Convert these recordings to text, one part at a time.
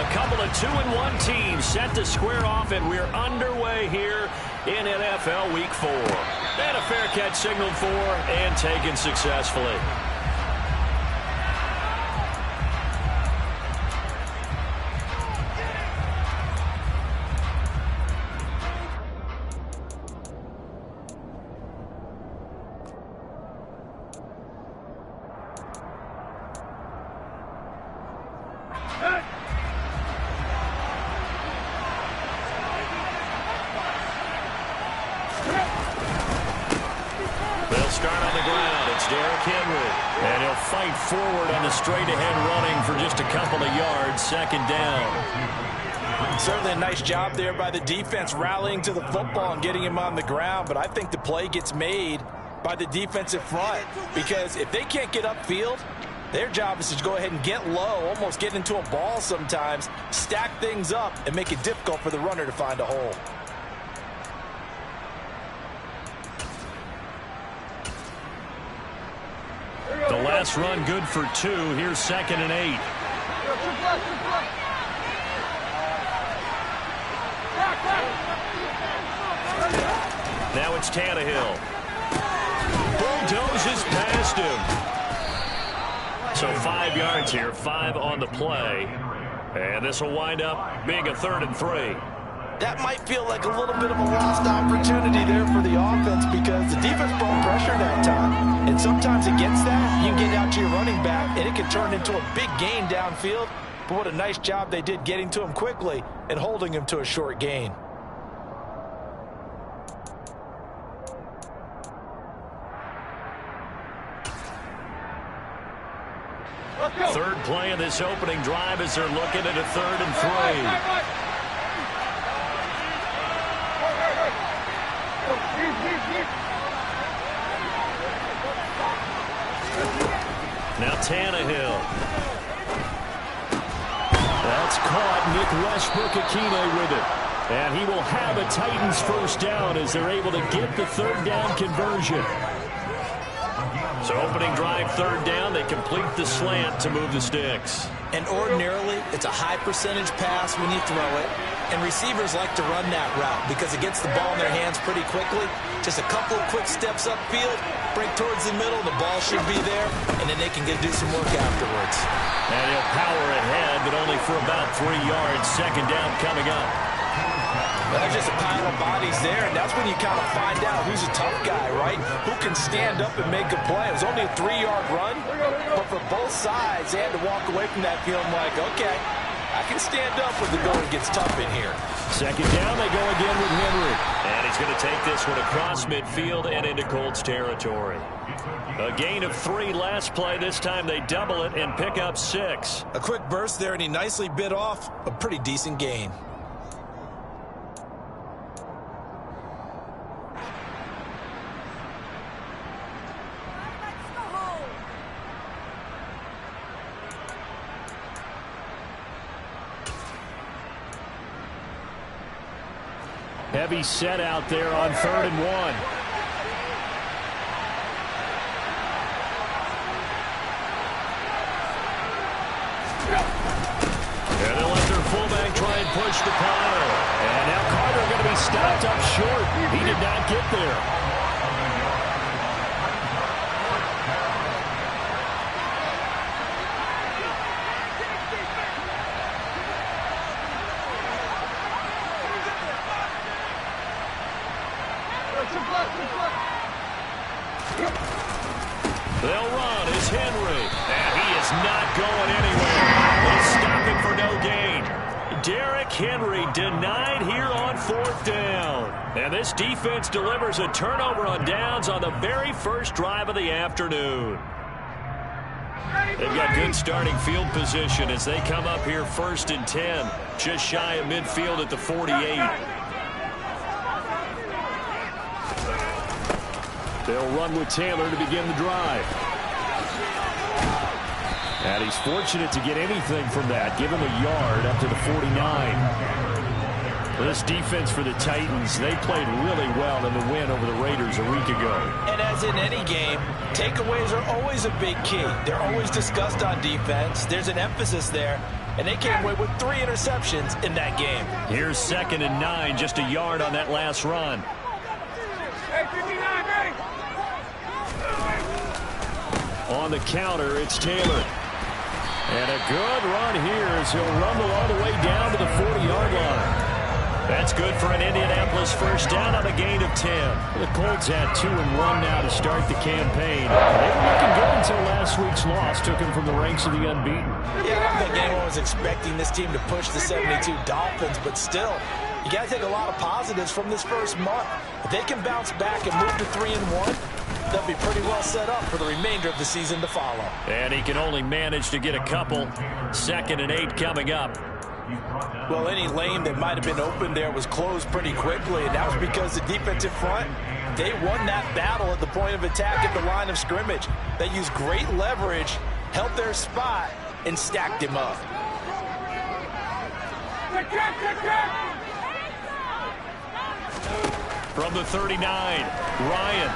A couple of 2-1 teams set to square off, and we're underway here in NFL Week 4. And a fair catch signaled for and taken successfully. They'll start on the ground. It's Derrick Henry. And he'll fight forward on the straight-ahead running for just a couple of yards. Second down. Certainly a nice job there by the defense rallying to the football and getting him on the ground. But I think the play gets made by the defensive front, because if they can't get upfield, their job is to go ahead and get low, almost get into a ball sometimes, stack things up, and make it difficult for the runner to find a hole. The last run good for 2. Here's 2nd and 8. Now it's Tannehill. Bulldozes past him. So 5 yards here, 5 on the play. And this will wind up being a 3rd and 3. That might feel like a little bit of a lost opportunity there for the offense, because the defense brought pressure that time. And sometimes against that, you can get out to your running back, and it can turn into a big gain downfield. But what a nice job they did getting to him quickly and holding him to a short gain. Third play of this opening drive as they're looking at a 3rd and 3. Now Tannehill. That's caught. Nick Westbrook-Akine with it. And he will have a Titans first down as they're able to get the 3rd down conversion. So opening drive, 3rd down. They complete the slant to move the sticks. And ordinarily, it's a high percentage pass when you throw it. And receivers like to run that route because it gets the ball in their hands pretty quickly. Just a couple of quick steps upfield, break towards the middle, the ball should be there, and then they can do some work afterwards. And he'll power ahead, but only for about 3 yards. 2nd down coming up. Well, there's just a pile of bodies there, and that's when you kind of find out who's a tough guy, right? Who can stand up and make a play. It was only a 3-yard run, but for both sides, they had to walk away from that feeling like, okay, I can stand up when the going gets tough in here. 2nd down, they go again with Henry. And he's going to take this one across midfield and into Colts territory. A gain of 3 last play. This time they double it and pick up 6. A quick burst there, and he nicely bit off a pretty decent gain. Heavy set out there on 3rd and 1. And they'll let their fullback try and push the pile. And now Carter going to be stopped up short. He did not get there. They'll run. It's Henry. And he is not going anywhere. They stop him for no gain. Derrick Henry denied here on 4th down. And this defense delivers a turnover on downs on the very first drive of the afternoon. They've got good starting field position as they come up here 1st and 10. Just shy of midfield at the 48. They'll run with Taylor to begin the drive. And he's fortunate to get anything from that. Give him a yard up to the 49. This defense for the Titans, they played really well in the win over the Raiders a week ago. And as in any game, takeaways are always a big key. They're always discussed on defense. There's an emphasis there. and they came away with 3 interceptions in that game. Here's 2nd and 9, just a yard on that last run. On the counter, it's Taylor. And a good run here as he'll rumble all the way down to the 40-yard line. That's good for an Indianapolis first down on a gain of 10. The Colts had 2-1 now to start the campaign. They were looking good until last week's loss took them from the ranks of the unbeaten. Yeah, I don't think anyone was expecting this team to push the 72 Dolphins, but still, you got to take a lot of positives from this first month. If they can bounce back and move to 3-1, they'll be pretty well set up for the remainder of the season to follow. And he can only manage to get a couple. 2nd and 8 coming up. Well, any lane that might have been open there was closed pretty quickly, and that was because the defensive front, they won that battle at the point of attack at the line of scrimmage. They used great leverage, held their spot, and stacked him up. From the 39, Ryan.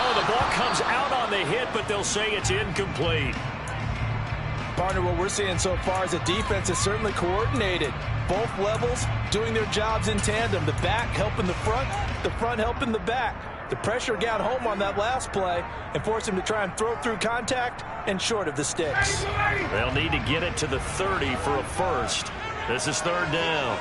Oh, the ball comes out on the hit, but they'll say it's incomplete. Partner, what we're seeing so far is the defense is certainly coordinated. Both levels doing their jobs in tandem. The back helping the front helping the back. The pressure got home on that last play and forced him to try and throw through contact and short of the sticks. They'll need to get it to the 30 for a first. This is 3rd down.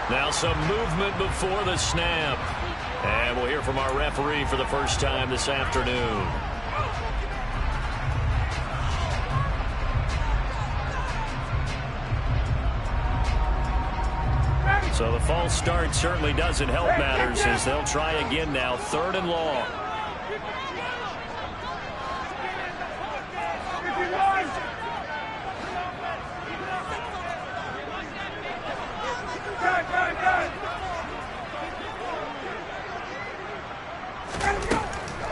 Now some movement before the snap. And we'll hear from our referee for the first time this afternoon. So the false start certainly doesn't help matters as they'll try again now. 3rd and long.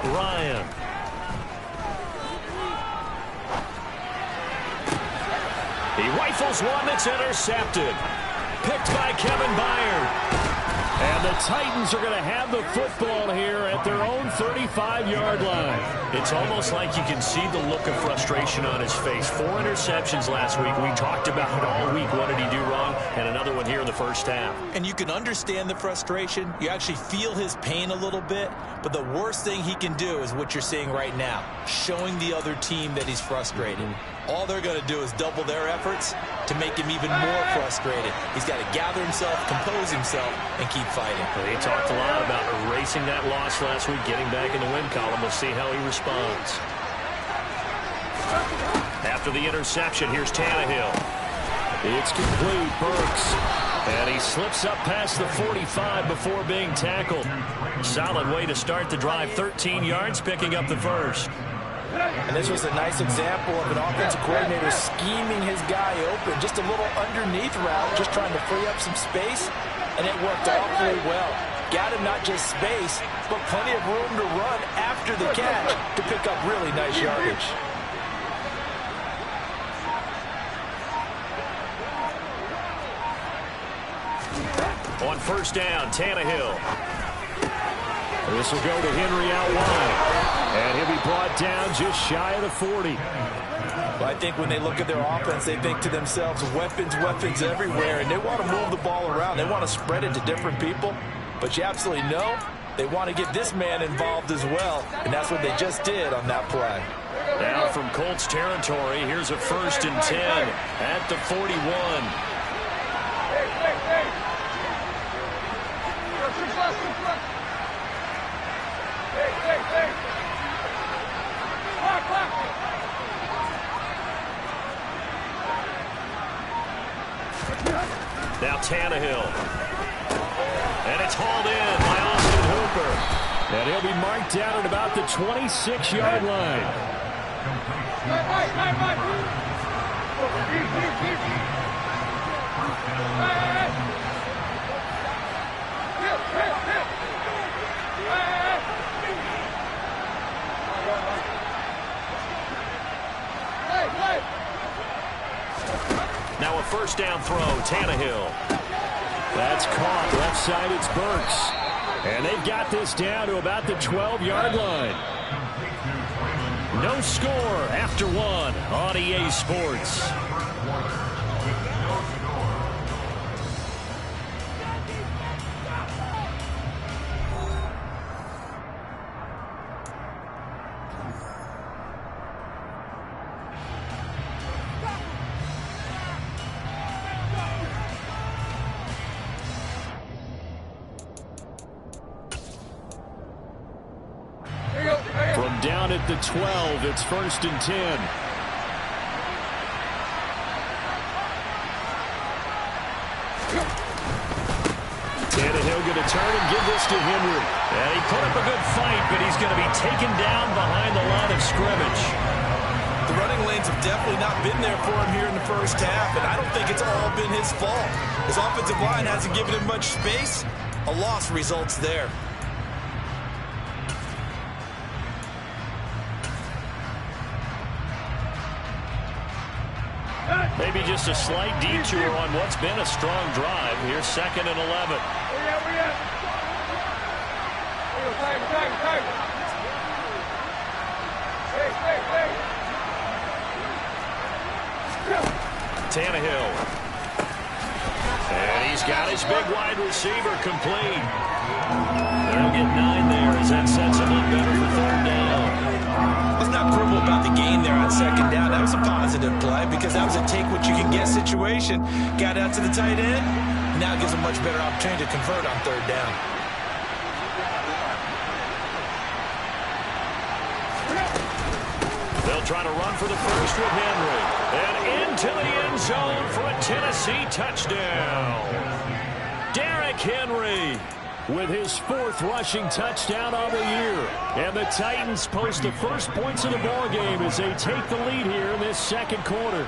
Ryan. He rifles one that's intercepted. Picked by Kevin Byard. And the Titans are going to have the football here at their own 35-yard line. It's almost like you can see the look of frustration on his face. 4 interceptions last week. We talked about it all week. What did he do wrong? And another one here in the first half. And you can understand the frustration. You actually feel his pain a little bit. But the worst thing he can do is what you're seeing right now, showing the other team that he's frustrated. All they're going to do is double their efforts to make him even more frustrated. He's got to gather himself, compose himself, and keep fighting. He talked a lot about erasing that loss last week, getting back in the win column. We'll see how he responds. After the interception, here's Tannehill. It's complete, Burks. And he slips up past the 45 before being tackled. Solid way to start the drive. 13 yards, picking up the first. And this was a nice example of an offensive coordinator scheming his guy open. Just a little underneath route, just trying to free up some space, and it worked awfully well. Got him not just space, but plenty of room to run after the catch to pick up really nice yardage. On first down, Tannehill. This will go to Henry out wide. And he'll be brought down just shy of the 40. Well, I think when they look at their offense, they think to themselves, weapons, weapons everywhere, and they want to move the ball around. They want to spread it to different people. But you absolutely know they want to get this man involved as well, and that's what they just did on that play. Now from Colts territory, here's a 1st and 10 at the 41. Now Tannehill. And it's hauled in by Austin Hooper. And he'll be marked down at about the 26-yard line. Now a first down throw, Tannehill. That's caught. Left side, it's Burks. And they've got this down to about the 12-yard line. No score after one on EA Sports. From down at the 12, it's 1st and 10. Tannehill going to turn and give this to Henry. And he put up a good fight, but he's going to be taken down behind the line of scrimmage. The running lanes have definitely not been there for him here in the first half, and I don't think it's all been his fault. His offensive line hasn't given him much space. A loss results there. Maybe just a slight detour on what's been a strong drive. Here's 2nd and 11. Tannehill. And he's got his big wide receiver complete. They'll get 9 there as that sets him up better for 3rd down. Let's not quibble about the gain there on 2nd down. That was a positive play because that was a take-what-you-can-get situation. Got out to the tight end. Now gives a much better opportunity to convert on 3rd down. They'll try to run for the first with Henry. And into the end zone for a Tennessee touchdown. Derrick Henry with his 4th rushing touchdown of the year. And the Titans post the first points of the ball game as they take the lead here in this 2nd quarter.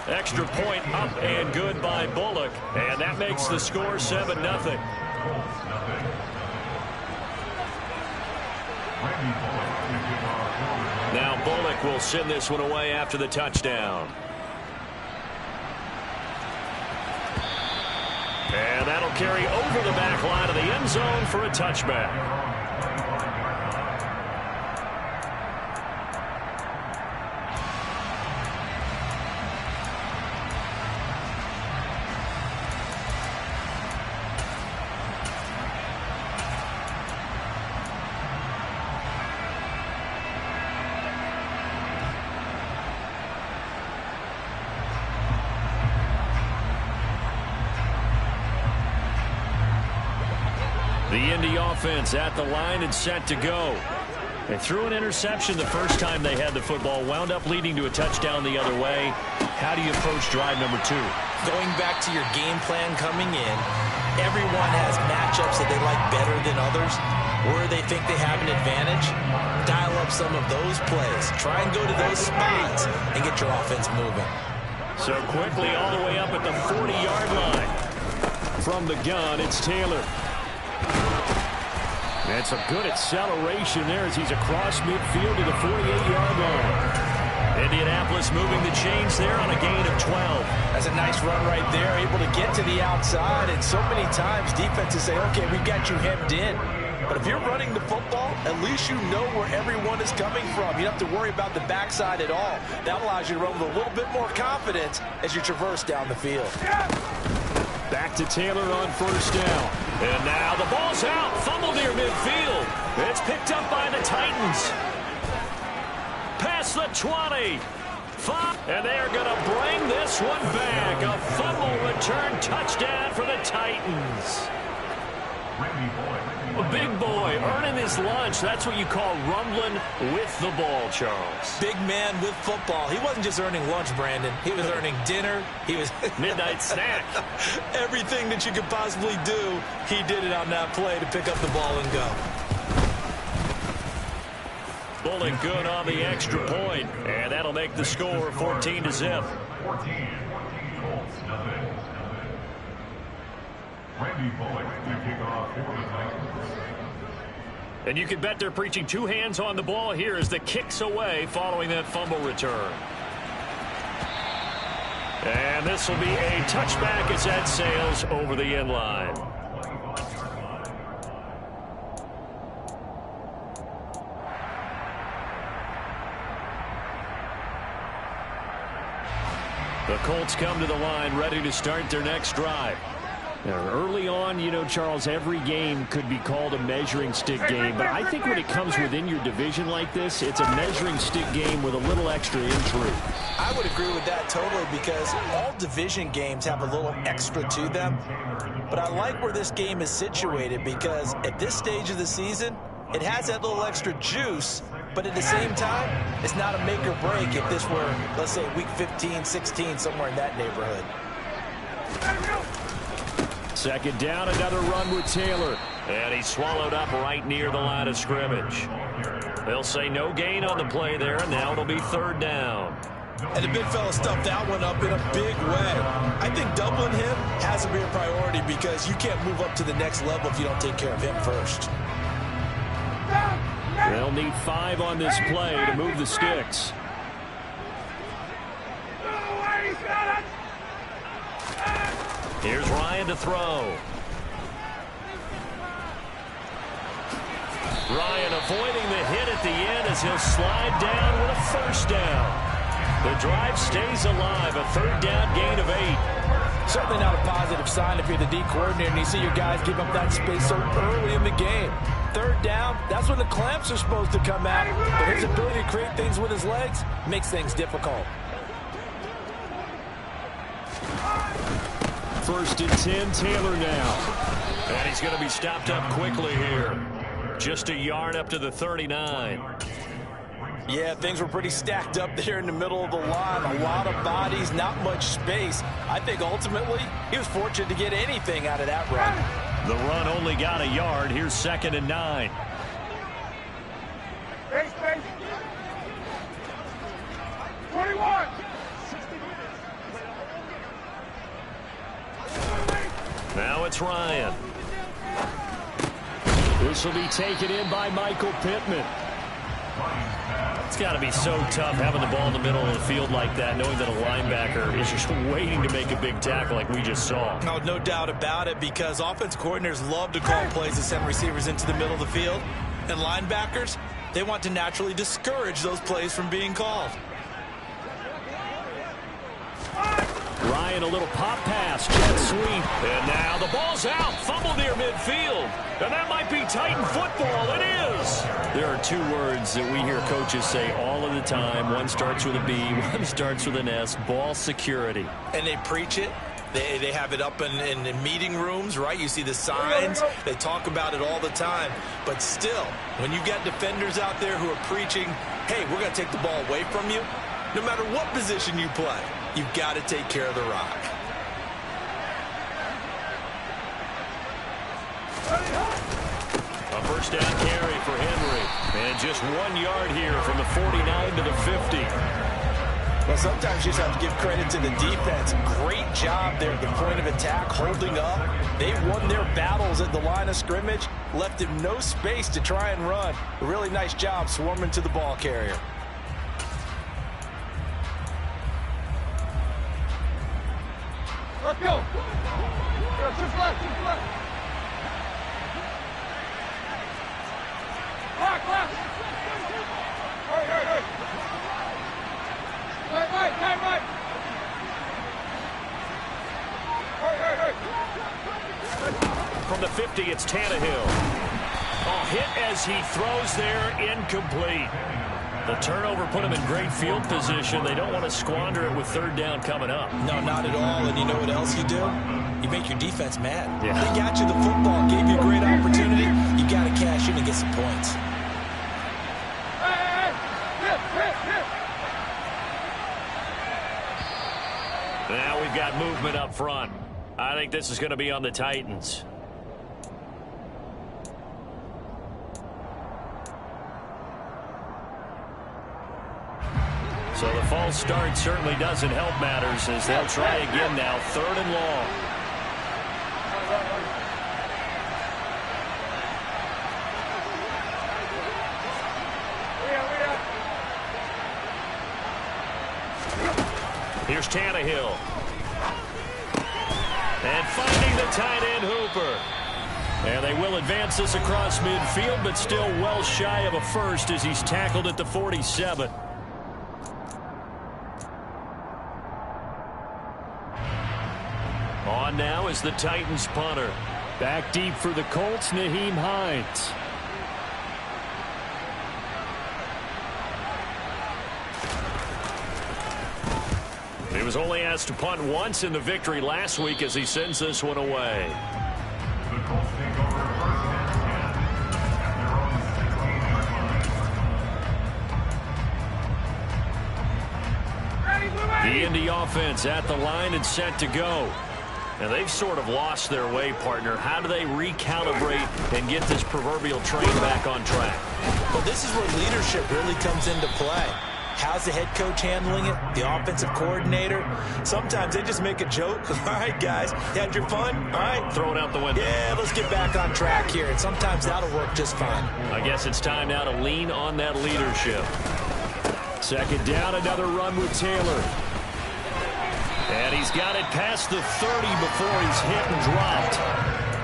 Extra point up and good by Bullock. And that makes the score 7-0. Now Bullock will send this one away after the touchdown. And that'll carry over the back line of the end zone for a touchback. The Indy offense at the line and set to go. They threw an interception the first time they had the football, wound up leading to a touchdown the other way. How do you approach drive number 2? Going back to your game plan coming in, everyone has matchups that they like better than others. Where they think they have an advantage, dial up some of those plays. Try and go to those spots and get your offense moving. So quickly all the way up at the 40-yard line. From the gun, it's Taylor. That's a good acceleration there as he's across midfield to the 48-yard line. Indianapolis moving the chains there on a gain of 12. That's a nice run right there, able to get to the outside. And so many times defenses say, okay, we've got you hemmed in. But if you're running the football, at least you know where everyone is coming from. You don't have to worry about the backside at all. That allows you to run with a little bit more confidence as you traverse down the field. Back to Taylor on 1st down. And now the ball's out. Fumble near midfield. It's picked up by the Titans. Past the 20. And they're going to bring this one back. A fumble return touchdown for the Titans. A big boy earning his lunch. That's what you call rumbling with the ball, Charles. Big man with football. He wasn't just earning lunch, Brandon. He was earning dinner. He was midnight snack. Everything that you could possibly do, he did it on that play to pick up the ball and go. Bullock good on the extra point, and that'll make the score 14-0. And you can bet they're preaching two hands on the ball here as the kick's away following that fumble return. And this will be a touchback as that sails over the end line. The Colts come to the line ready to start their next drive. Now, early on, you know, Charles, every game could be called a measuring stick game. But I think when it comes within your division like this, it's a measuring stick game with a little extra intrigue. I would agree with that totally because all division games have a little extra to them. But I like where this game is situated because at this stage of the season, it has that little extra juice. But at the same time, it's not a make or break if this were, let's say, week 15, 16, somewhere in that neighborhood. Second down, another run with Taylor. And he's swallowed up right near the line of scrimmage. They'll say no gain on the play there, and now it'll be third down. And the big fella stuffed that one up in a big way. I think doubling him has to be a priority because you can't move up to the next level if you don't take care of him first. They'll need 5 on this play to move the sticks. Here's Ryan to throw. Ryan avoiding the hit at the end as he'll slide down with a first down. The drive stays alive, a third down gain of 8. Certainly not a positive sign if you're the D coordinator and you see your guys give up that space so early in the game. Third down, that's when the clamps are supposed to come out. But his ability to create things with his legs makes things difficult. First and 10, Taylor now. And he's going to be stopped up quickly here. Just a yard up to the 39. Yeah, things were pretty stacked up there in the middle of the line. A lot of bodies, not much space. I think ultimately he was fortunate to get anything out of that run. The run only got a yard. Here's second and 9. Base, 21. Now it's Ryan. This will be taken in by Michael Pittman. It's got to be so tough having the ball in the middle of the field like that, knowing that a linebacker is just waiting to make a big tackle like we just saw. Oh, no doubt about it, because offense coordinators love to call plays to send receivers into the middle of the field. And linebackers, they want to naturally discourage those plays from being called. Ryan, a little pop pass, jet sweep, and now the ball's out, fumble near midfield, and that might be Titan football. It is. There are 2 words that we hear coaches say all of the time. One starts with a B, one starts with an S, ball security. And they preach it. They have it up in meeting rooms, right? You see the signs. They talk about it all the time. But still, when you got defenders out there who are preaching, hey, we're going to take the ball away from you, no matter what position you play, you've got to take care of the rock. A first down carry for Henry. And just 1 yard here from the 49 to the 50. Well, sometimes you just have to give credit to the defense. Great job there at the point of attack, holding up. They won their battles at the line of scrimmage, left him no space to try and run. A really nice job swarming to the ball carrier. Let's go. Just left. Left. Hey. Right. Hey. From the 50, it's Tannehill. Hit as he throws there, incomplete. The turnover put him in great field position. They don't want to squander it with third down coming up. No, not at all. And you know what else you do? You make your defense mad. Yeah. They got you the football, gave you a great opportunity. You got to cash in and get some points. Now we've got movement up front. I think this is going to be on the Titans. So the false start certainly doesn't help matters as they'll try again now, third and long. Here's Tannehill. And finding the tight end Hooper. And they will advance this across midfield, but still well shy of a first as he's tackled at the 47. On now is the Titans punter. Back deep for the Colts, Nyheim Hines. He was only asked to punt once in the victory last week as he sends this one away. The Colts take over first and 10 at their own 16-yard line. The Indy offense at the line and set to go. And they've sort of lost their way, partner. How do they recalibrate and get this proverbial train back on track? Well, this is where leadership really comes into play. How's the head coach handling it? The offensive coordinator? Sometimes they just make a joke. All right, guys, you had your fun? All right. Throw it out the window. Yeah, let's get back on track here. And sometimes that'll work just fine. I guess it's time now to lean on that leadership. Second down, another run with Taylor. And he's got it past the 30 before he's hit and dropped.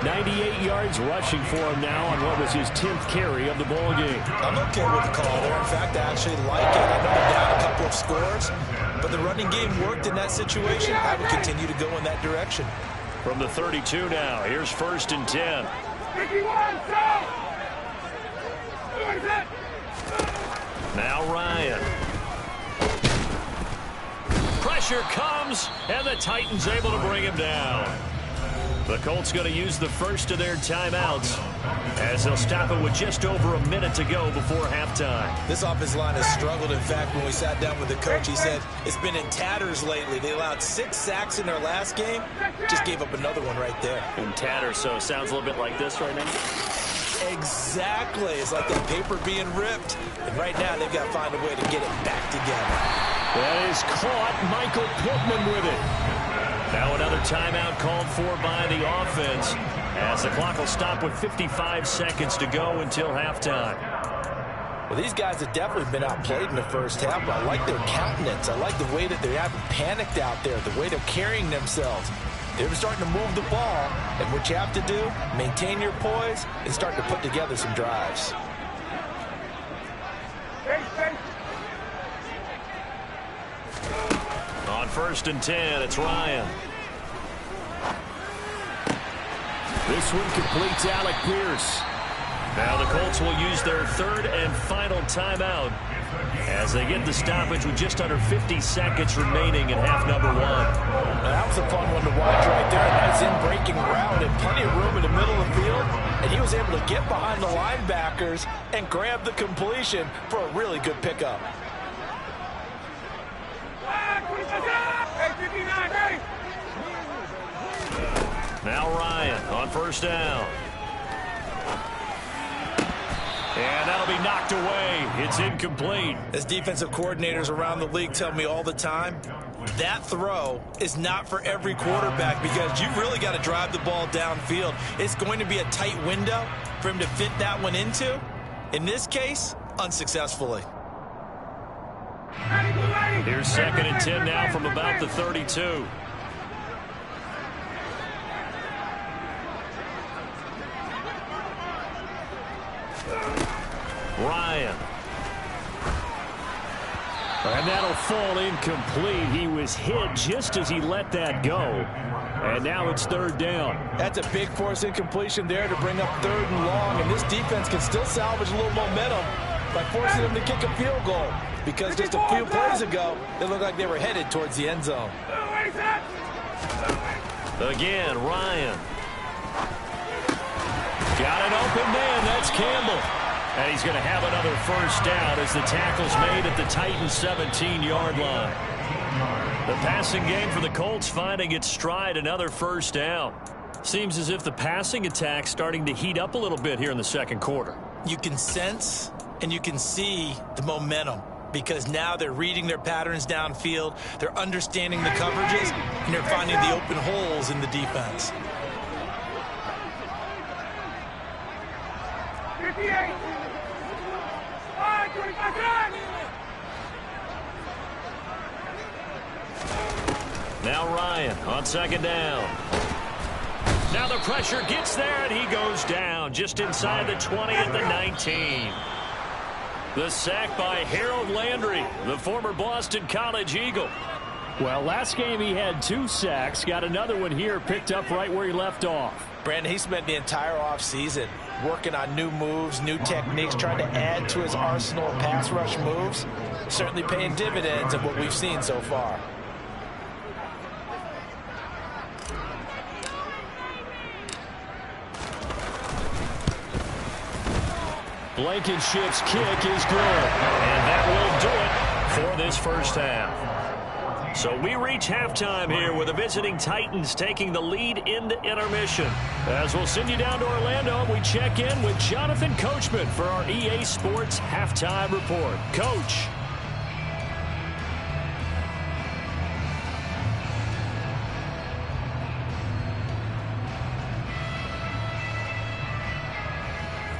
98 yards rushing for him now on what was his 10th carry of the ball game. I'm okay with the call there. In fact, I actually like it. I know we're down a couple of scores, but the running game worked in that situation. I would continue to go in that direction. From the 32 now, here's 1st and 10. 51, so! Now Ryan. Pressure comes, and the Titans able to bring him down. The Colts going to use the first of their timeouts as they'll stop it with just over a minute to go before halftime. This offensive line has struggled. In fact, when we sat down with the coach, he said it's been in tatters lately. They allowed 6 sacks in their last game. Just gave up another one right there. In tatters, so it sounds a little bit like this right now. Exactly. It's like that paper being ripped. And right now, they've got to find a way to get it back together. That is caught. Michael Pittman with it. Now another timeout called for by the offense as the clock will stop with 55 seconds to go until halftime. Well, these guys have definitely been outplayed in the first half, but I like their countenance. I like the way that they haven't panicked out there, the way they're carrying themselves. They're starting to move the ball, and what you have to do, maintain your poise and start to put together some drives. On 1st and 10, it's Ryan. This one completes Alec Pierce. Now the Colts will use their 3rd and final timeout as they get the stoppage with just under 50 seconds remaining in half number 1. Now, that was a fun one to watch right there. A nice in-breaking route and plenty of room in the middle of the field. And he was able to get behind the linebackers and grab the completion for a really good pickup. Now Ryan on 1st down. And that'll be knocked away. It's incomplete. As defensive coordinators around the league tell me all the time, that throw is not for every quarterback because you've really got to drive the ball downfield. It's going to be a tight window for him to fit that one into. In this case, unsuccessfully. Here's 2nd and 10 now from about the 32. Ryan. And that'll fall incomplete. He was hit just as he let that go. And now it's 3rd down. That's a big force incompletion there to bring up 3rd and long. And this defense can still salvage a little momentum by forcing them to kick a field goal. Because just a few plays ago, it looked like they were headed towards the end zone. Again, Ryan. Got an open man. That's Campbell. And he's going to have another 1st down as the tackle's made at the Titans' 17-yard line. The passing game for the Colts finding its stride, another 1st down. Seems as if the passing attack's starting to heat up a little bit here in the 2nd quarter. You can sense and you can see the momentum because now they're reading their patterns downfield, they're understanding the coverages, and they're finding the open holes in the defense. 58. 25 seconds. Ryan on second down. Now the pressure gets there, and he goes down just inside the 20 at the 19. The sack by Harold Landry, the former Boston College Eagle. Well, last game he had 2 sacks. Got another one here, picked up right where he left off. Brandon, he spent the entire offseason working on new moves, new techniques, trying to add to his arsenal of pass rush moves. Certainly paying dividends in what we've seen so far. Blankenship's kick is good, and that will do it for this first half. So we reach halftime here with the visiting Titans taking the lead into intermission. As we'll send you down to Orlando, we check in with Jonathan Coachman for our EA Sports Halftime Report. Coach.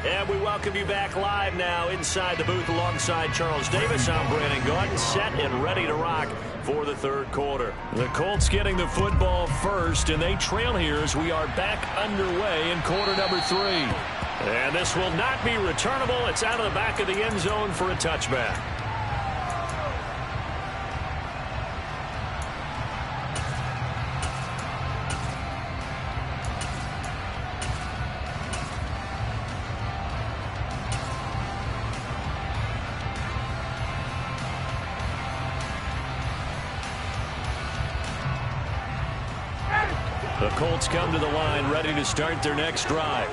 And we welcome you back live now inside the booth alongside Charles Davis. I'm Brandon Gaudin, set and ready to rock for the third quarter. The Colts getting the football first, and they trail here as we are back underway in quarter number 3. And this will not be returnable. It's out of the back of the end zone for a touchback. The Colts come to the line ready to start their next drive.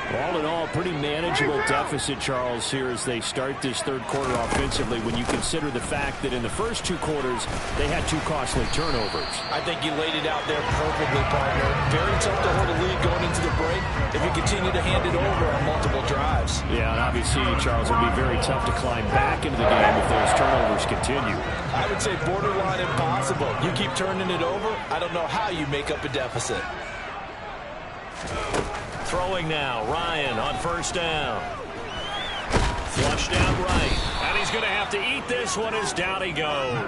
All in all, pretty manageable deficit, Charles, here as they start this third quarter offensively when you consider the fact that in the first 2 quarters, they had 2 costly turnovers. I think you laid it out there perfectly, partner. Very tough to hold a lead going into the break if you continue to hand it over on multiple drives. Yeah, and obviously, Charles, it'll be very tough to climb back into the game if those turnovers continue. I would say borderline impossible. You keep turning it over, I don't know how you make up a deficit. Throwing now, Ryan on first down. Flushed out right. And he's going to have to eat this one as down he goes.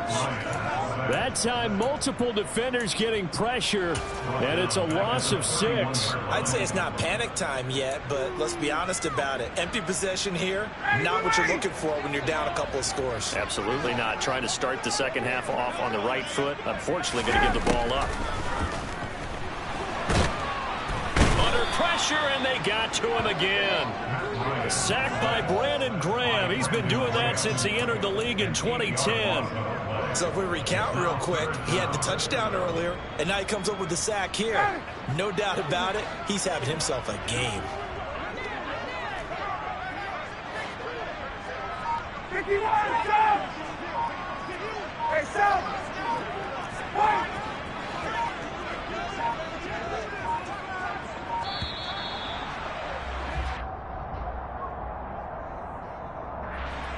That time, multiple defenders getting pressure, and it's a loss of 6. I'd say it's not panic time yet, but let's be honest about it. Empty possession here, not what you're looking for when you're down a couple of scores. Absolutely not. Trying to start the second half off on the right foot. Unfortunately, going to give the ball up. Pressure, and they got to him again. Sacked by Brandon Graham. He's been doing that since he entered the league in 2010. So if we recount real quick, he had the touchdown earlier, and now he comes up with the sack here. No doubt about it, he's having himself a game. 51, stop! Hey, stop! What?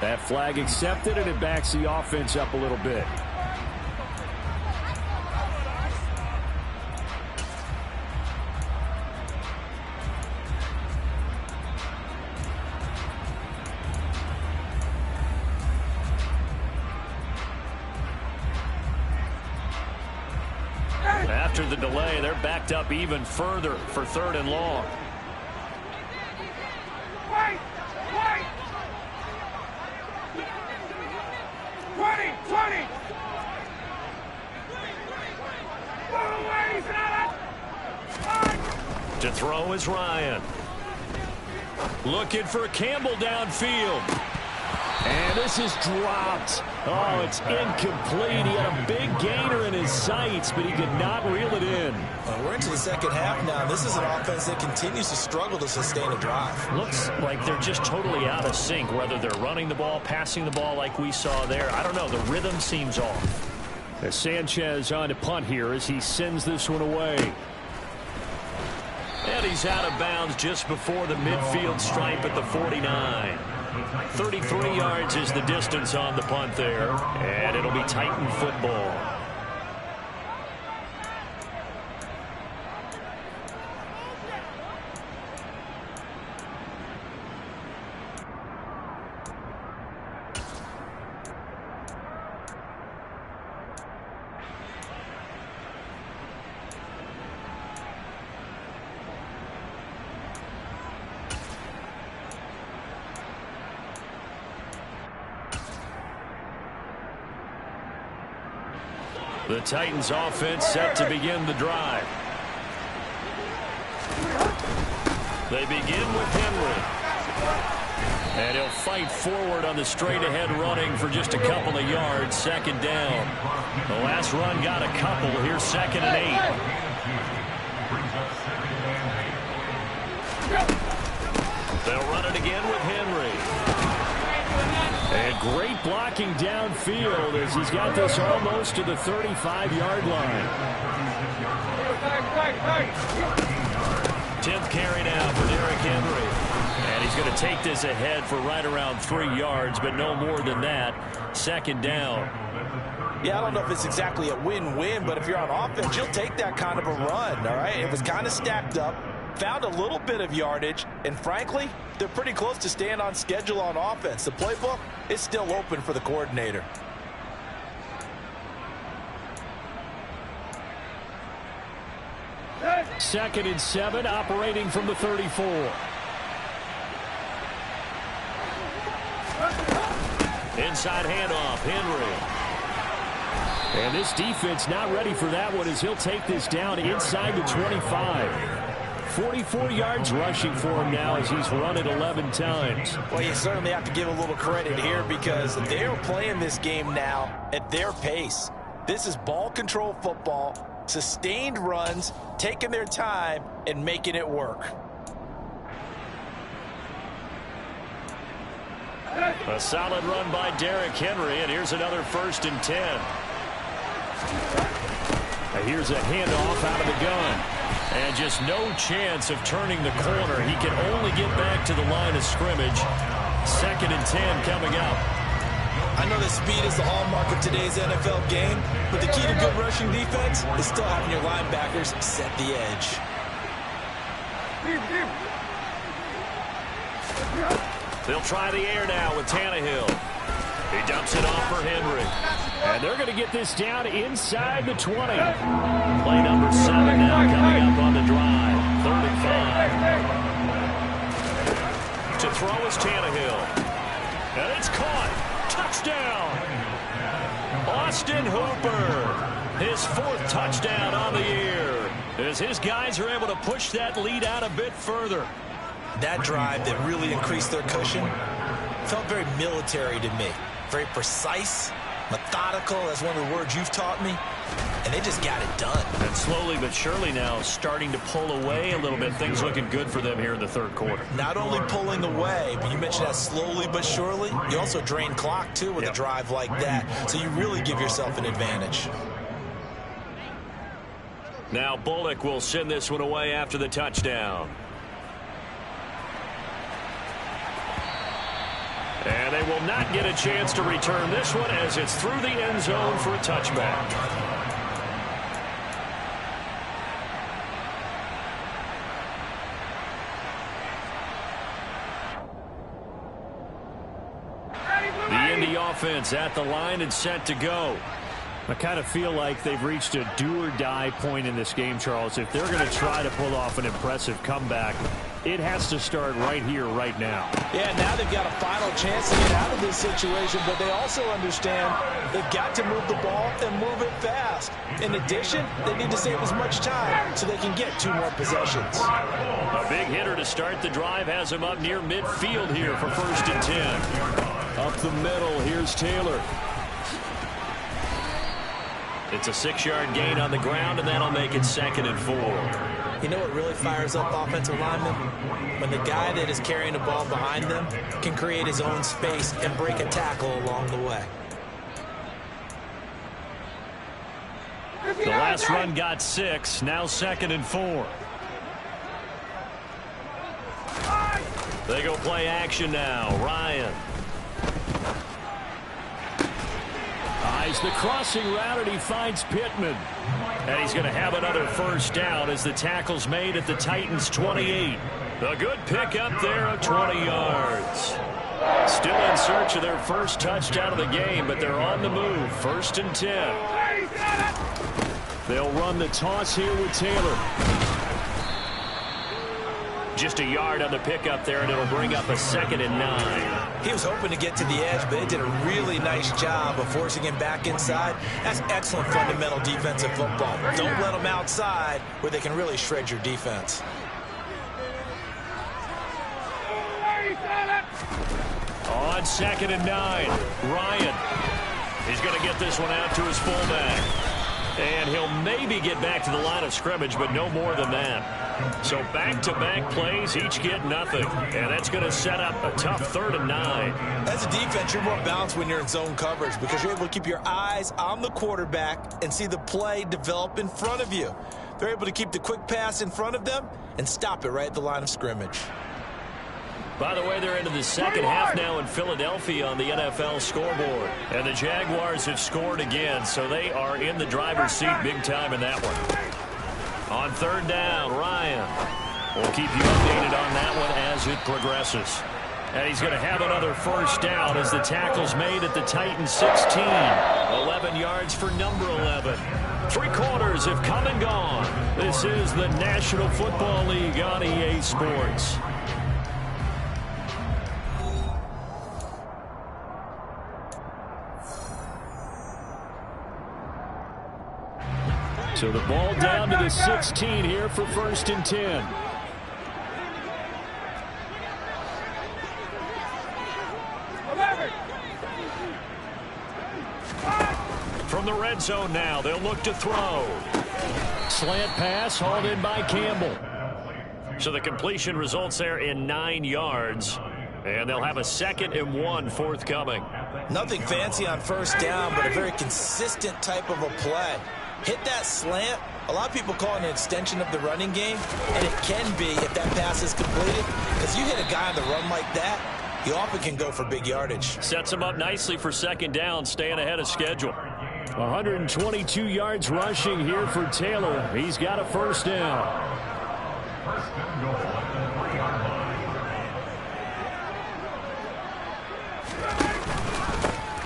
That flag accepted, and it backs the offense up a little bit. After the delay, they're backed up even further for 3rd and long. Wait! Wait! 20! 20! To throw is Ryan. Looking for Campbell downfield. And this is dropped. Oh, it's incomplete. He had a big gainer in his sights, but he could not reel it in. We're into the second half now. This is an offense that continues to struggle to sustain a drive. Looks like they're just totally out of sync, whether they're running the ball, passing the ball like we saw there. I don't know. The rhythm seems off. As Sanchez on to punt here as he sends this one away. And he's out of bounds just before the midfield stripe at the 49. 33 yards is the distance on the punt there, and it'll be Titan football. The Titans offense set to begin the drive. They begin with Henry. And he'll fight forward on the straight-ahead running for just a couple of yards. Second down. The last run got a couple. Here's 2nd and 8. They'll run it again with Henry. And great blocking downfield as he's got this almost to the 35-yard line. 10th carry now for Derrick Henry. And he's going to take this ahead for right around 3 yards, but no more than that. 2nd down. Yeah, I don't know if it's exactly a win-win, but if you're on offense, you'll take that kind of a run, all right? It was kind of stacked up, found a little bit of yardage, and frankly, they're pretty close to staying on schedule on offense. The playbook is still open for the coordinator. Second and 7, operating from the 34. Inside handoff, Henry. And this defense not ready for that one as he'll take this down inside the 25. 44 yards rushing for him now as he's run it 11 times. Well, you certainly have to give a little credit here because they're playing this game now at their pace. This is ball control football, sustained runs, taking their time and making it work. A solid run by Derrick Henry, and here's another 1st and 10. Here's a handoff out of the gun. And just no chance of turning the corner. He can only get back to the line of scrimmage. 2nd and 10 coming up. I know that speed is the hallmark of today's NFL game, but the key to good rushing defense is still having your linebackers set the edge. They'll try the air now with Tannehill. He dumps it off for Henry. And they're going to get this down inside the 20. Play number 7 now coming up on the drive. 35. To throw is Tannehill. And it's caught. Touchdown. Austin Hooper. His 4th touchdown on the year. As his guys are able to push that lead out a bit further. That drive that really increased their cushion felt very military to me. Very precise, methodical. That's one of the words you've taught me. And they just got it done. And slowly but surely now starting to pull away a little bit. Things looking good for them here in the 3rd quarter. Not only pulling away, but you mentioned that slowly but surely. You also drain clock, too, with a drive like that. So you really give yourself an advantage. Now Bullock will send this one away after the touchdown. And they will not get a chance to return this one as it's through the end zone for a touchback. The Indy offense at the line and set to go. I kind of feel like they've reached a do-or-die point in this game, Charles. If they're going to try to pull off an impressive comeback, it has to start right here, right now. Yeah, now they've got a final chance to get out of this situation, but they also understand they've got to move the ball and move it fast. In addition, they need to save as much time so they can get 2 more possessions. A big hitter to start the drive has him up near midfield here for 1st and 10. Up the middle, here's Taylor. It's a 6-yard gain on the ground, and that'll make it 2nd and 4. You know what really fires up offensive linemen? When the guy that is carrying the ball behind them can create his own space and break a tackle along the way. The last run got 6, now 2nd and 4. They go play action now. Ryan. Eyes the crossing route, and he finds Pittman. And he's going to have another 1st down as the tackle's made at the Titans' 28. A good pickup there of 20 yards. Still in search of their 1st touchdown of the game, but they're on the move. 1st and 10. They'll run the toss here with Taylor. just a yard on the pickup there, and it'll bring up a 2nd and 9. He was hoping to get to the edge, but it did a really nice job of forcing him back inside. That's excellent fundamental defensive football. Don't let them outside where they can really shred your defense. On 2nd and 9, Ryan. He's going to get this one out to his fullback. And he'll maybe get back to the line of scrimmage, but no more than that. So back-to-back plays, each get nothing. And that's going to set up a tough 3rd and 9. As a defense, you're more balanced when you're in zone coverage because you're able to keep your eyes on the quarterback and see the play develop in front of you. They're able to keep the quick pass in front of them and stop it right at the line of scrimmage. By the way, they're into the second half now in Philadelphia on the NFL scoreboard. And the Jaguars have scored again, so they are in the driver's seat big time in that one. On 3rd down, Ryan. We'll keep you updated on that one as it progresses. And he's going to have another 1st down as the tackle's made at the Titans 16. 11 yards for number 11. 3 quarters have come and gone. This is the National Football League on EA Sports. So the ball down to the 16 here for 1st and 10. From the red zone now, they'll look to throw. Slant pass hauled in by Campbell. So the completion results there in 9 yards. And they'll have a 2nd and 1 forthcoming. Nothing fancy on 1st down, but a very consistent type of a play. Hit that slant. A lot of people call it an extension of the running game, and it can be if that pass is completed. Because you hit a guy on the run like that, you often can go for big yardage. Sets him up nicely for 2nd down, staying ahead of schedule. 122 yards rushing here for Taylor. He's got a 1st down. 1st and goal at the 3-yard line.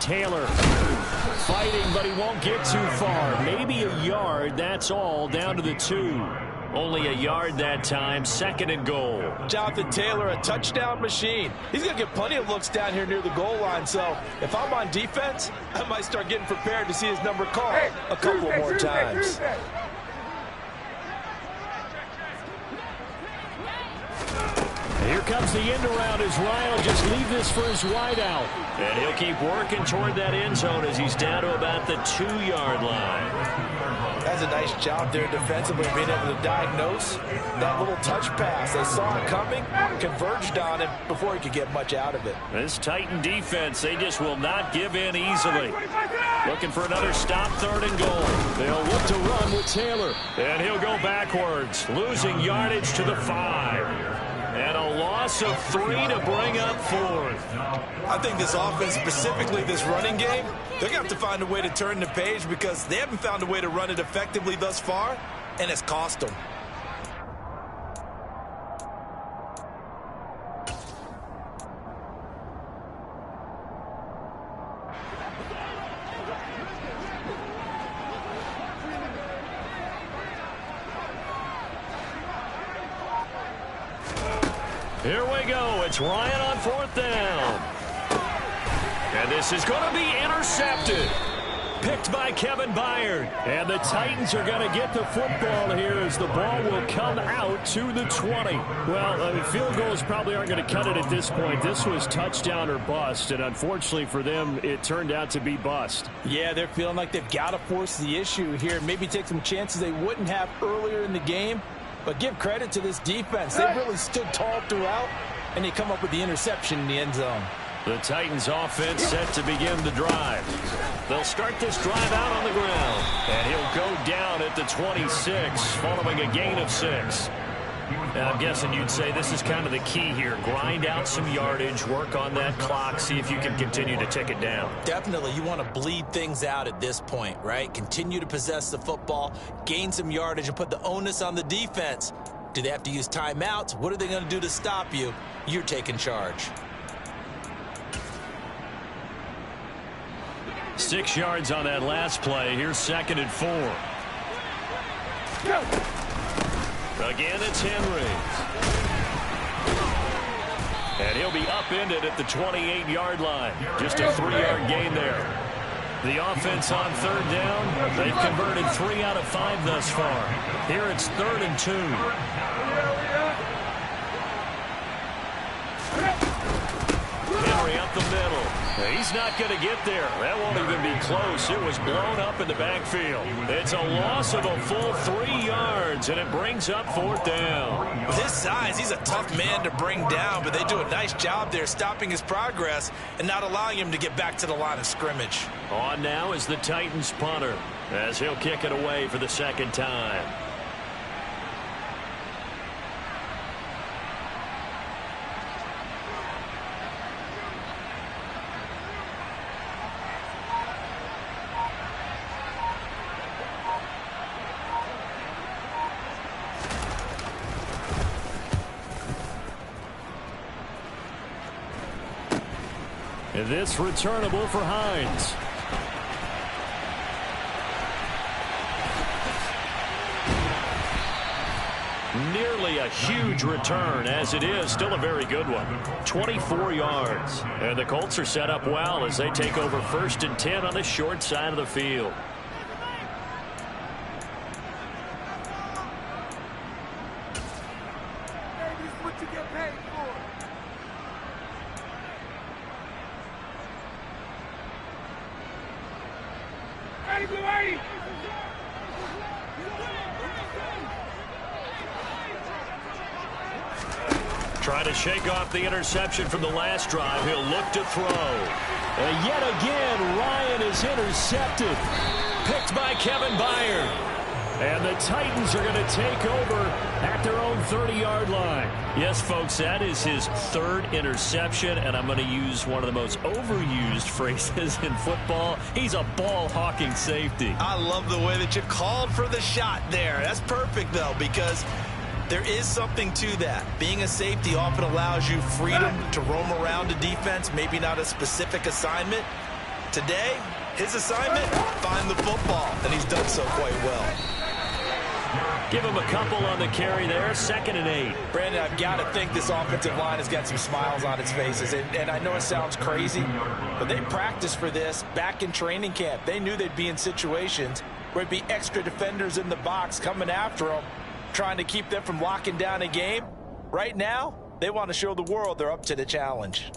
Taylor fighting, but he won't get too far. Maybe a yard, that's all, down to the 2. Only a yard that time, 2nd and goal. Jonathan Taylor, a touchdown machine. He's going to get plenty of looks down here near the goal line, so if I'm on defense, I might start getting prepared to see his number called a couple more times. Here comes the end around as Ryan will just leave this for his wideout. And he'll keep working toward that end zone as he's down to about the 2-yard line. That's a nice job there defensively, being able to diagnose that little touch pass. They saw it coming, converged on it before he could get much out of it. This Titan defense, they just will not give in easily. Looking for another stop, 3rd and goal. They'll look to run with Taylor. And he'll go backwards, losing yardage to the 5. And a loss of 3 to bring up 4th. I think this offense, specifically this running game, they're going to have to find a way to turn the page because they haven't found a way to run it effectively thus far, and it's cost them. Here we go. It's Ryan on 4th down. And this is going to be intercepted. Picked by Kevin Byard. And the Titans are going to get the football here as the ball will come out to the 20. Well, field goals probably aren't going to cut it at this point. This was touchdown or bust, and unfortunately for them, it turned out to be bust. Yeah, they're feeling like they've got to force the issue here. Maybe take some chances they wouldn't have earlier in the game. But give credit to this defense. They really stood tall throughout, and they come up with the interception in the end zone. The Titans offense set to begin the drive. They'll start this drive out on the ground. And he'll go down at the 26 following a gain of 6. Now, I'm guessing you'd say this is kind of the key here. Grind out some yardage, work on that clock, see if you can continue to tick it down. Definitely. You want to bleed things out at this point, right? Continue to possess the football, gain some yardage, and put the onus on the defense. Do they have to use timeouts? What are they going to do to stop you? You're taking charge. 6 yards on that last play. Here's 2nd and 4. Again, it's Henry. And he'll be upended at the 28-yard line. Just a 3-yard gain there. The offense on third down, they've converted 3 out of 5 thus far. Here it's 3rd and 2. Henry up the middle. He's not going to get there. That won't even be close. It was blown up in the backfield. It's a loss of a full 3 yards, and it brings up 4th down. With his size, he's a tough man to bring down, but they do a nice job there stopping his progress and not allowing him to get back to the line of scrimmage. On now is the Titans punter, as he'll kick it away for the 2nd time. This returnable for Hines. Nearly a huge return, as it is still a very good one. 24 yards. And the Colts are set up well as they take over 1st and 10 on the short side of the field. Trying to shake off the interception from the last drive. He'll look to throw. And yet again, Ryan is intercepted. Picked by Kevin Byard. And the Titans are going to take over at their own 30-yard line. Yes, folks, that is his 3rd interception, and I'm going to use one of the most overused phrases in football. He's a ball-hawking safety. I love the way that you called for the shot there. That's perfect, though, because there is something to that. Being a safety often allows you freedom to roam around a defense, maybe not a specific assignment. Today, his assignment, find the football, and he's done so quite well. Give him a couple on the carry there, 2nd and 8. Brandon, I've got to think this offensive line has got some smiles on its faces. And I know it sounds crazy, but they practiced for this back in training camp. They knew they'd be in situations where it'd be extra defenders in the box coming after them, trying to keep them from locking down a game. Right now, they want to show the world they're up to the challenge.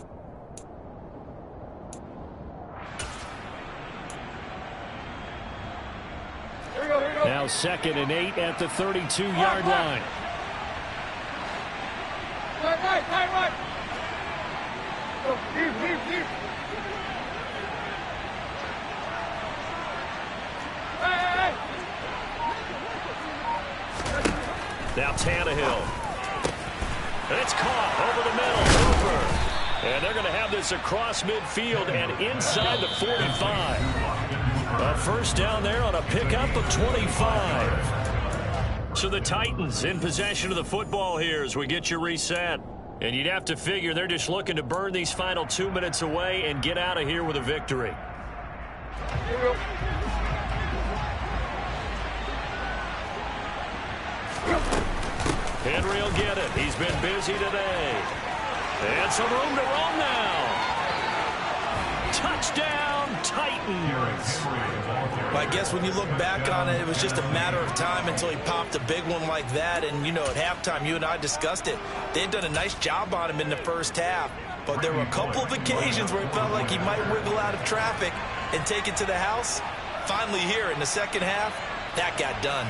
Now 2nd and 8 at the 32-yard line. Right. Leave. Hey. Now Tannehill. It's caught over the middle. Cooper. And they're going to have this across midfield and inside the 45. A 1st down there on a pickup of 25. So the Titans in possession of the football here as we get you reset. And you'd have to figure they're just looking to burn these final 2 minutes away and get out of here with a victory. Henry will get it. He's been busy today. And some room to roam now. Touchdown, Titans. I guess when you look back on it, it was just a matter of time until he popped a big one like that. And, you know, at halftime, you and I discussed it. They had done a nice job on him in the 1st half. But there were a couple of occasions where it felt like he might wiggle out of traffic and take it to the house. Finally here in the 2nd half, that got done.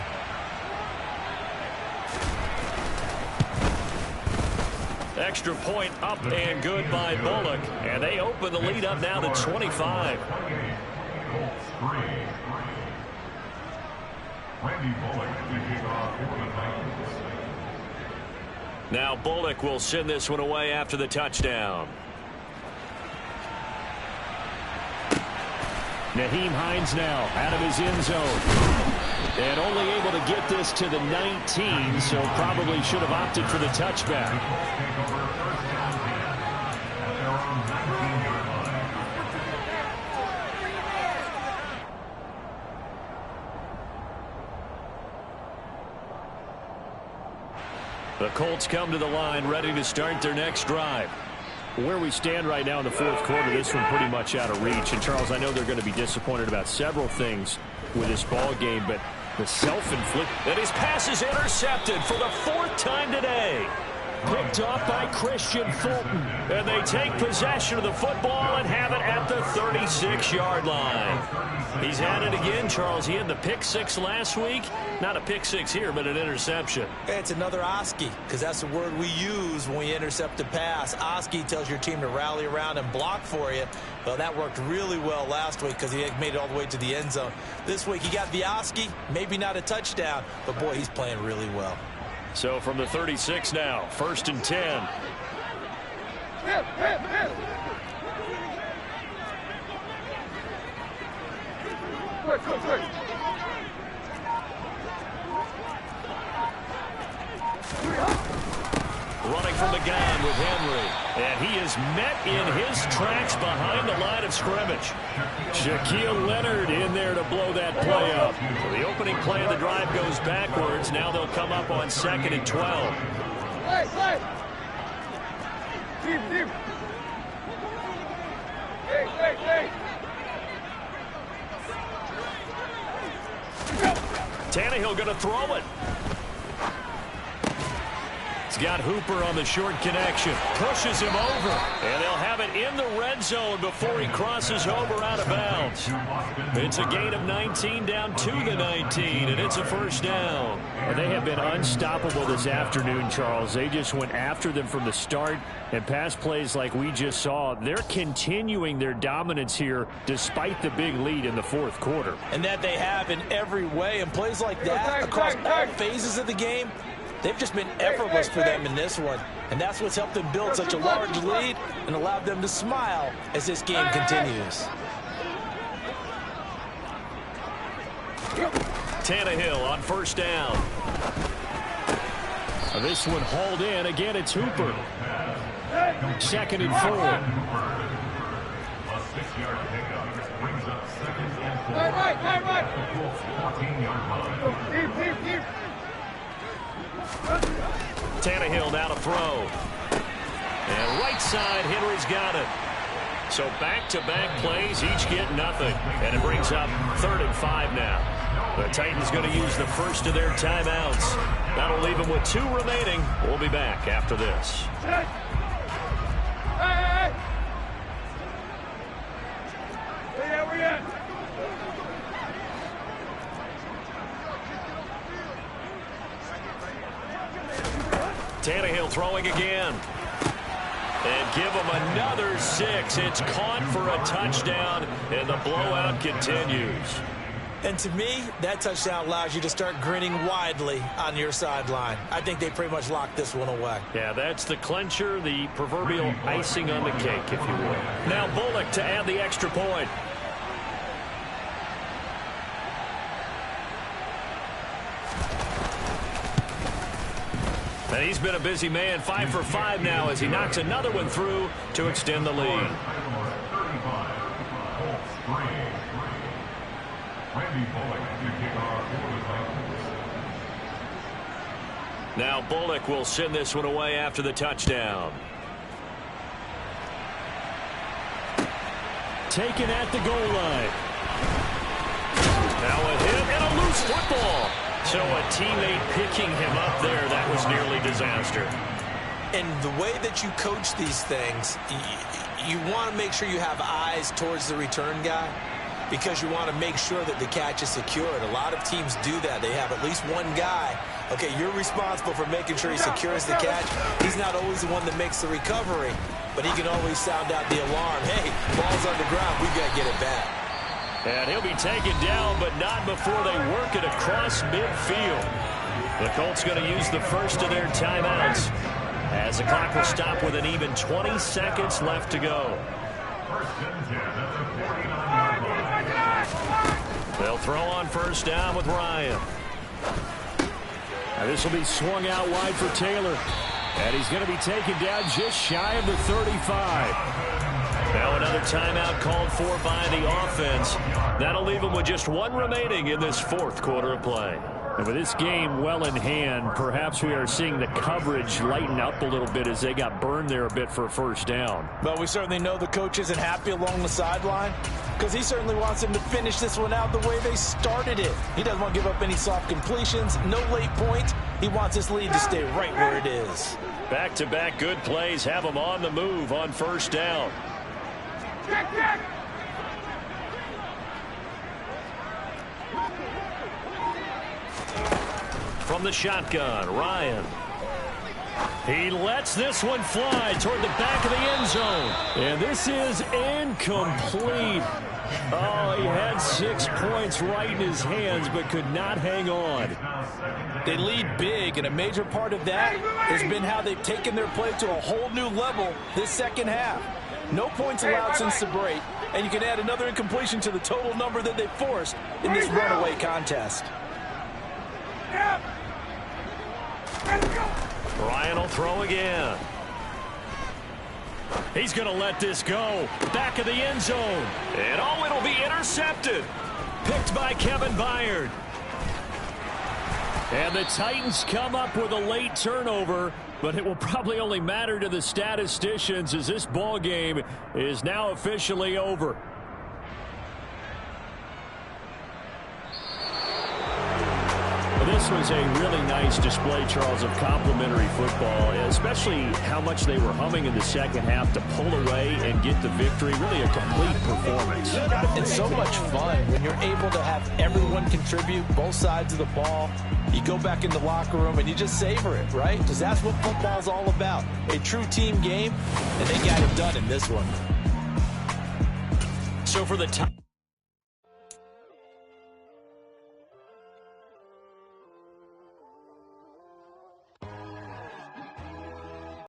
Extra point up and good by Bullock. And they open the lead up now to 25. Now Bullock will send this one away after the touchdown. Nyheim Hines now out of his end zone. And only able to get this to the 19, so probably should have opted for the touchback. The Colts come to the line ready to start their next drive. Where we stand right now in the fourth quarter, this one pretty much out of reach. And, Charles, I know they're going to be disappointed about several things with this ball game, but the self-inflicted. And his pass is intercepted for the 4th time today. Picked off by Christian Fulton. And they take possession of the football and have it at the 36-yard line. He's had it again, Charles. He had the pick 6 last week. Not a pick 6 here, but an interception. It's another Oski, because that's the word we use when we intercept a pass. Oski tells your team to rally around and block for you. Well, that worked really well last week because he made it all the way to the end zone. This week he got the Oski, maybe not a touchdown, but boy, he's playing really well. So from the 36 now, 1st and 10. Running from the gun with Henry. And he is met in his tracks behind the line of scrimmage. Shaquille Leonard in there to blow that play up. So the opening play of the drive goes backwards. Now they'll come up on 2nd and 12. Play. Deep. Hey. Tannehill going to throw it. He's got Hooper on the short connection. Pushes him over. And they'll have it in the red zone before he crosses over out of bounds. It's a gain of 19 down to the 19, and it's a 1st down. And they have been unstoppable this afternoon, Charles. They just went after them from the start, and pass plays like we just saw. They're continuing their dominance here despite the big lead in the 4th quarter. And that they have in every way. And plays like that across all phases of the game, they've just been effortless for them in this one. And that's what's helped them build such a large lead and allowed them to smile as this game continues. Tannehill on 1st down. This one hauled in. Again, it's Hooper. 2nd and 4. A 6-yard pickup brings up 2nd and 4. Right. 14-yard line. Deep. Tannehill now to throw. And right side, Henry's got it. So back-to-back plays, each get nothing. And it brings up 3rd and 5 now. The Titans going to use the first of their timeouts. That'll leave them with 2 remaining. We'll be back after this. Hey. Where you at? Tannehill throwing again. And give him another 6. It's caught for a touchdown, and the blowout continues. And to me, that touchdown allows you to start grinning widely on your sideline. I think they pretty much locked this one away. Yeah, that's the clincher, the proverbial icing on the cake, if you will. Now Bullock to add the extra point. And he's been a busy man, 5 for 5 now as he knocks another one through to extend the lead. Now Bullock will send this one away after the touchdown. Taken at the goal line. Now a hit and a loose football. So a teammate picking him up there, that was nearly disaster. And the way that you coach these things, you want to make sure you have eyes towards the return guy because you want to make sure that the catch is secured. A lot of teams do that. They have at least one guy. Okay, you're responsible for making sure he secures the catch. He's not always the one that makes the recovery, but he can always sound out the alarm. Hey, ball's on the ground. We've got to get it back. And he'll be taken down, but not before they work it across midfield. The Colts going to use the first of their timeouts as the clock will stop with an even 20 seconds left to go. They'll throw on 1st down with Ryan. Now this will be swung out wide for Taylor. And he's going to be taken down just shy of the 35. Now another timeout called for by the offense. That'll leave them with just 1 remaining in this 4th quarter of play. And with this game well in hand, perhaps we are seeing the coverage lighten up a little bit as they got burned there a bit for a first down. But we certainly know the coach isn't happy along the sideline because he certainly wants them to finish this one out the way they started it. He doesn't want to give up any soft completions, no late points. He wants this lead to stay right where it is. Back-to-back good plays have them on the move on first down. Check, check. From the shotgun, Ryan. He lets this one fly toward the back of the end zone. And this is incomplete. Oh, he had 6 points right in his hands, but could not hang on. They lead big, and a major part of that has been how they've taken their play to a whole new level this second half. No points allowed since the break, and you can add another incompletion to the total number that they forced in this runaway contest. Ryan will throw again. He's going to let this go. Back of the end zone. And oh, it'll be intercepted. Picked by Kevin Byard. And the Titans come up with a late turnover, but it will probably only matter to the statisticians as this ball game is now officially over. This was a really nice display, Charles, of complimentary football, especially how much they were humming in the second half to pull away and get the victory. Really a complete performance. It's so much fun when you're able to have everyone contribute both sides of the ball. You go back in the locker room and you just savor it, right? Because that's what football's all about. A true team game, and they got it done in this one. So for the time.